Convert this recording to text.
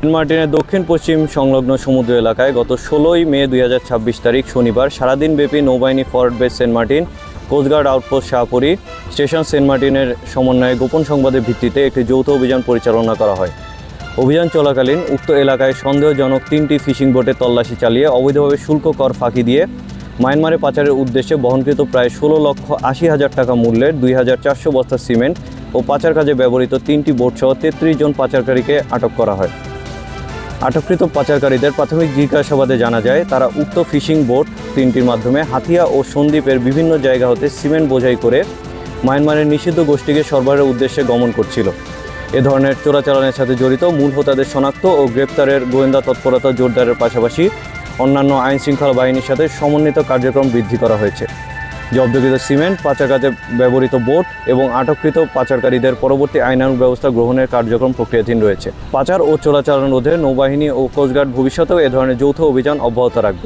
Saint মার্টিনের দক্ষিণ পশ্চিম সংলগ্ন সমুদ্র এলাকায় গত 16ই মে 2026 তারিখ শনিবার সারাদিনব্যাপী নৌবাহিনী forward base Saint Martin, coastguard outpost Shahpuri, station Saint মার্টিনের সমন্বয়ে গোপন সংবাদের ভিত্তিতে একটি যৌথ অভিযান পরিচালনা করা হয়। অভিযান চলাকালীন উক্ত এলাকায় সন্দেহজনক 3টি ফিশিং বোটে তল্লাশি চালিয়ে অবৈধভাবে শুল্ক কর ফাঁকি দিয়ে মায়ানমারে পাচারের উদ্দেশ্যে বহনকৃত প্রায় 16,80,000 টাকা মূল্যের 2,400 বস্তা সিমেন্ট ও পাচার কাজে ব্যবহৃত 3টি বোটসহ 33 জন পাচারকারীকে আটক করা হয়। আটককৃত পাচারকারীদের প্রাথমিক জিজ্ঞাসাবাদে জানা যায়, তারা উক্ত ফিশিং বোট 3টির মাধ্যমে হাতিয়া ও সন্দ্বীপের বিভিন্ন জায়গা হতে সিমেন্ট বোঝাই করে মায়ানমারের নিষিদ্ধ গোষ্ঠীকে সরবরাহের উদ্দেশ্যে গমন করছিল। এ ধরনের চোরাচালানের সাথে জড়িত মূল হোতাদের শনাক্ত ও গ্রেপ্তারের গোয়েন্দা তৎপরতা জোরদারের পাশাপাশি অন্যান্য আইনশৃঙ্খলা বাহিনীর সাথে সমন্বিত কার্যক্রম বৃদ্ধি করা হয়েছে। জব্দকৃত সিমেন্ট, পাচার কাজে ব্যবহৃত বোট এবং আটককৃত পাচারকারীদের পরবর্তী আইনানুগ ব্যবস্থা গ্রহণের কার্যক্রম প্রক্রিয়াধীন রয়েছে। পাচার ও চোরাচালান রোধে নৌবাহিনী ও কোস্টগার্ড ভবিষ্যতেও এ ধরনের যৌথ অভিযান অব্যাহত রাখবে।